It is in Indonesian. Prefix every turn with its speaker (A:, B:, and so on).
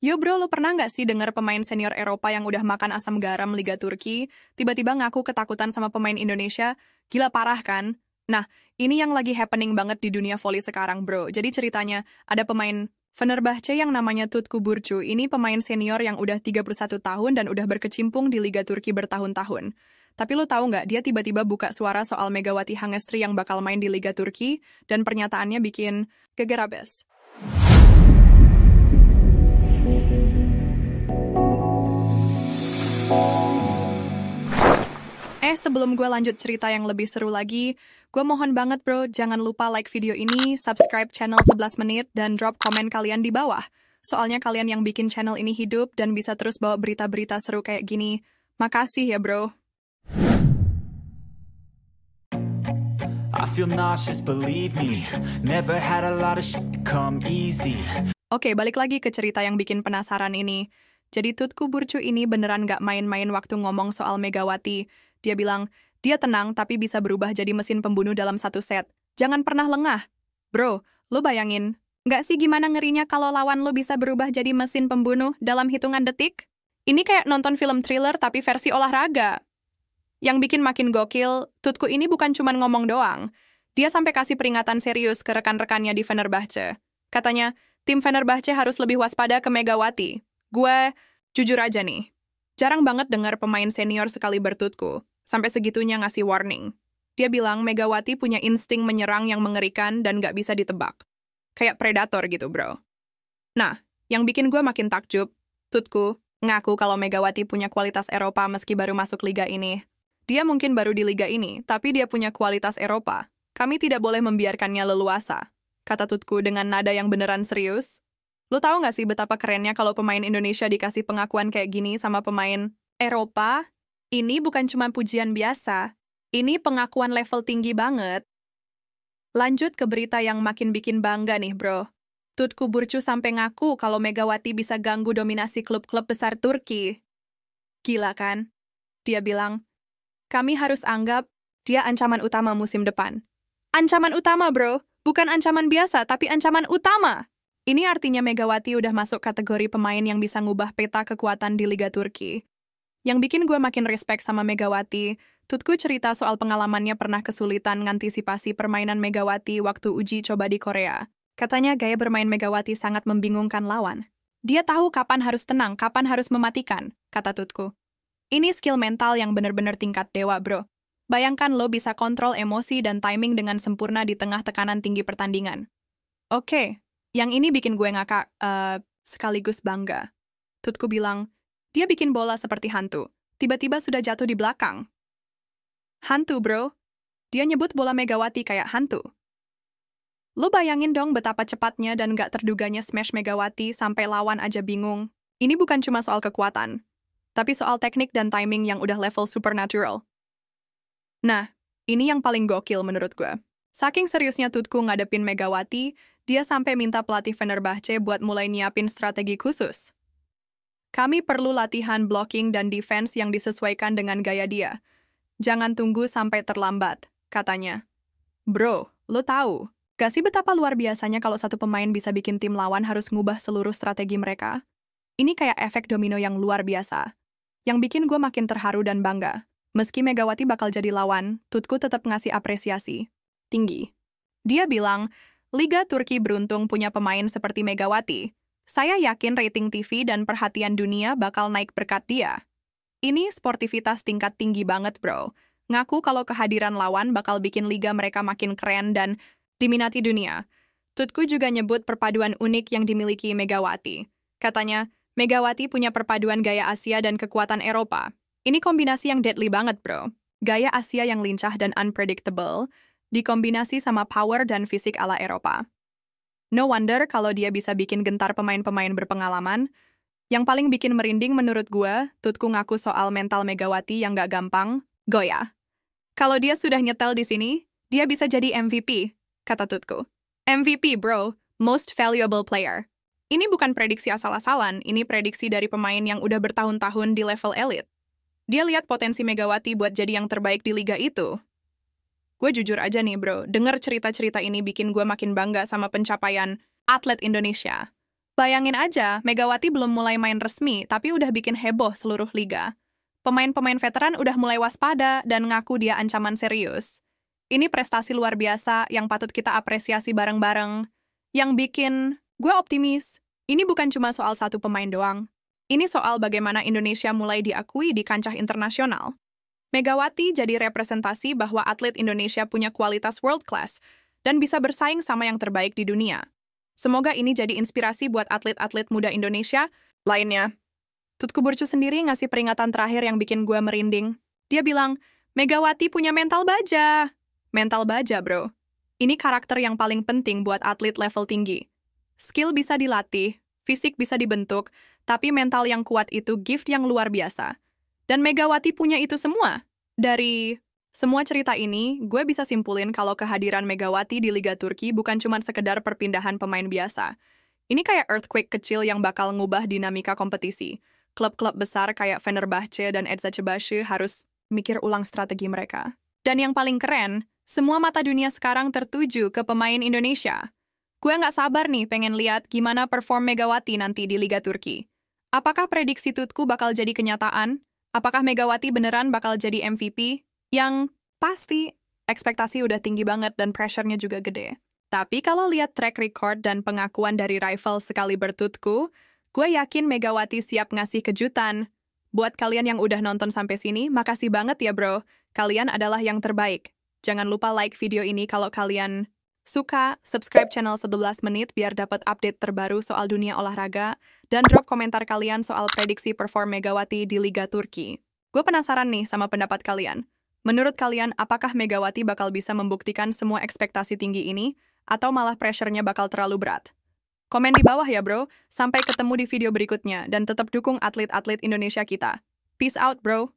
A: Yo bro, lo pernah nggak sih dengar pemain senior Eropa yang udah makan asam garam Liga Turki, tiba-tiba ngaku ketakutan sama pemain Indonesia? Gila parah kan? Nah, ini yang lagi happening banget di dunia voli sekarang bro. Jadi ceritanya, ada pemain Fenerbahce yang namanya Tutku Burcu. Ini pemain senior yang udah 31 tahun dan udah berkecimpung di Liga Turki bertahun-tahun. Tapi lo tahu nggak, dia tiba-tiba buka suara soal Megawati Hangestri yang bakal main di Liga Turki, dan pernyataannya bikin gegerabes. Sebelum gue lanjut cerita yang lebih seru lagi, gue mohon banget bro, jangan lupa like video ini, subscribe channel 11 menit, dan drop komen kalian di bawah. Soalnya kalian yang bikin channel ini hidup dan bisa terus bawa berita-berita seru kayak gini. Makasih ya bro.
B: I feel nauseous, believe me. Never had a lot of shit come easy.
A: Oke, balik lagi ke cerita yang bikin penasaran ini. Jadi Tutku Burcu ini beneran gak main-main waktu ngomong soal Megawati. Dia bilang, dia tenang tapi bisa berubah jadi mesin pembunuh dalam satu set. Jangan pernah lengah. Bro, lo bayangin, nggak sih gimana ngerinya kalau lawan lo bisa berubah jadi mesin pembunuh dalam hitungan detik? Ini kayak nonton film thriller tapi versi olahraga. Yang bikin makin gokil, Tutku ini bukan cuma ngomong doang. Dia sampai kasih peringatan serius ke rekan-rekannya di Fenerbahce. Katanya, tim Fenerbahce harus lebih waspada ke Megawati. Gue, jujur aja nih, jarang banget dengar pemain senior sekali bertutku. Sampai segitunya ngasih warning. Dia bilang Megawati punya insting menyerang yang mengerikan dan gak bisa ditebak. Kayak predator gitu, bro. Nah, yang bikin gue makin takjub, Tutku ngaku kalau Megawati punya kualitas Eropa meski baru masuk liga ini. Dia mungkin baru di liga ini, tapi dia punya kualitas Eropa. Kami tidak boleh membiarkannya leluasa, kata Tutku dengan nada yang beneran serius. Lo tahu gak sih betapa kerennya kalau pemain Indonesia dikasih pengakuan kayak gini sama pemain Eropa? Ini bukan cuma pujian biasa, ini pengakuan level tinggi banget. Lanjut ke berita yang makin bikin bangga nih bro. Tutku Burcu sampai ngaku kalau Megawati bisa ganggu dominasi klub-klub besar Turki. Gila kan? Dia bilang, kami harus anggap dia ancaman utama musim depan. Ancaman utama bro, bukan ancaman biasa tapi ancaman utama. Ini artinya Megawati udah masuk kategori pemain yang bisa ngubah peta kekuatan di Liga Turki. Yang bikin gue makin respect sama Megawati, Tutku cerita soal pengalamannya pernah kesulitan ngantisipasi permainan Megawati waktu uji coba di Korea. Katanya gaya bermain Megawati sangat membingungkan lawan. Dia tahu kapan harus tenang, kapan harus mematikan, kata Tutku. Ini skill mental yang bener-bener tingkat dewa, bro. Bayangkan lo bisa kontrol emosi dan timing dengan sempurna di tengah tekanan tinggi pertandingan. Oke, yang ini bikin gue ngakak, sekaligus bangga. Tutku bilang, dia bikin bola seperti hantu. Tiba-tiba sudah jatuh di belakang. Hantu, bro. Dia nyebut bola Megawati kayak hantu. Lo bayangin dong betapa cepatnya dan gak terduganya smash Megawati sampai lawan aja bingung. Ini bukan cuma soal kekuatan, tapi soal teknik dan timing yang udah level supernatural. Nah, ini yang paling gokil menurut gue. Saking seriusnya Tutku ngadepin Megawati, dia sampai minta pelatih Fenerbahce buat mulai nyiapin strategi khusus. Kami perlu latihan blocking dan defense yang disesuaikan dengan gaya dia. Jangan tunggu sampai terlambat, katanya. Bro, lo tahu, gak sih betapa luar biasanya kalau satu pemain bisa bikin tim lawan harus ngubah seluruh strategi mereka? Ini kayak efek domino yang luar biasa. Yang bikin gue makin terharu dan bangga. Meski Megawati bakal jadi lawan, Tutku tetap ngasih apresiasi tinggi. Dia bilang, Liga Turki beruntung punya pemain seperti Megawati. Saya yakin rating TV dan perhatian dunia bakal naik berkat dia. Ini sportivitas tingkat tinggi banget, bro. Ngaku kalau kehadiran lawan bakal bikin liga mereka makin keren dan diminati dunia. Tutku juga nyebut perpaduan unik yang dimiliki Megawati. Katanya, Megawati punya perpaduan gaya Asia dan kekuatan Eropa. Ini kombinasi yang deadly banget, bro. Gaya Asia yang lincah dan unpredictable, dikombinasi sama power dan fisik ala Eropa. No wonder kalau dia bisa bikin gentar pemain-pemain berpengalaman. Yang paling bikin merinding menurut gue, Tutku ngaku soal mental Megawati yang gak gampang, goyah. Kalau dia sudah nyetel di sini, dia bisa jadi MVP, kata Tutku. MVP, bro, most valuable player. Ini bukan prediksi asal-asalan, ini prediksi dari pemain yang udah bertahun-tahun di level elite. Dia lihat potensi Megawati buat jadi yang terbaik di liga itu. Gue jujur aja nih bro, denger cerita-cerita ini bikin gue makin bangga sama pencapaian atlet Indonesia. Bayangin aja, Megawati belum mulai main resmi, tapi udah bikin heboh seluruh liga. Pemain-pemain veteran udah mulai waspada dan ngaku dia ancaman serius. Ini prestasi luar biasa yang patut kita apresiasi bareng-bareng. Yang bikin gue optimis, ini bukan cuma soal satu pemain doang. Ini soal bagaimana Indonesia mulai diakui di kancah internasional. Megawati jadi representasi bahwa atlet Indonesia punya kualitas world class dan bisa bersaing sama yang terbaik di dunia. Semoga ini jadi inspirasi buat atlet-atlet muda Indonesia lainnya. Tutku Burcu sendiri ngasih peringatan terakhir yang bikin gue merinding. Dia bilang, Megawati punya mental baja. Mental baja, bro. Ini karakter yang paling penting buat atlet level tinggi. Skill bisa dilatih, fisik bisa dibentuk, tapi mental yang kuat itu gift yang luar biasa. Dan Megawati punya itu semua. Dari semua cerita ini, gue bisa simpulin kalau kehadiran Megawati di Liga Turki bukan cuma sekedar perpindahan pemain biasa. Ini kayak earthquake kecil yang bakal ngubah dinamika kompetisi. Klub-klub besar kayak Fenerbahce dan Eczacıbaşı harus mikir ulang strategi mereka. Dan yang paling keren, semua mata dunia sekarang tertuju ke pemain Indonesia. Gue nggak sabar nih pengen lihat gimana perform Megawati nanti di Liga Turki. Apakah prediksi Tutku bakal jadi kenyataan? Apakah Megawati beneran bakal jadi MVP? Yang pasti, ekspektasi udah tinggi banget dan pressure-nya juga gede. Tapi kalau lihat track record dan pengakuan dari rival sekali bertutku, gue yakin Megawati siap ngasih kejutan. Buat kalian yang udah nonton sampai sini, makasih banget ya bro. Kalian adalah yang terbaik. Jangan lupa like video ini kalau kalian suka, subscribe channel 11 menit biar dapat update terbaru soal dunia olahraga, dan drop komentar kalian soal prediksi perform Megawati di Liga Turki. Gue penasaran nih sama pendapat kalian. Menurut kalian, apakah Megawati bakal bisa membuktikan semua ekspektasi tinggi ini, atau malah pressure-nya bakal terlalu berat? Komen di bawah ya bro, sampai ketemu di video berikutnya dan tetap dukung atlet-atlet Indonesia kita. Peace out bro!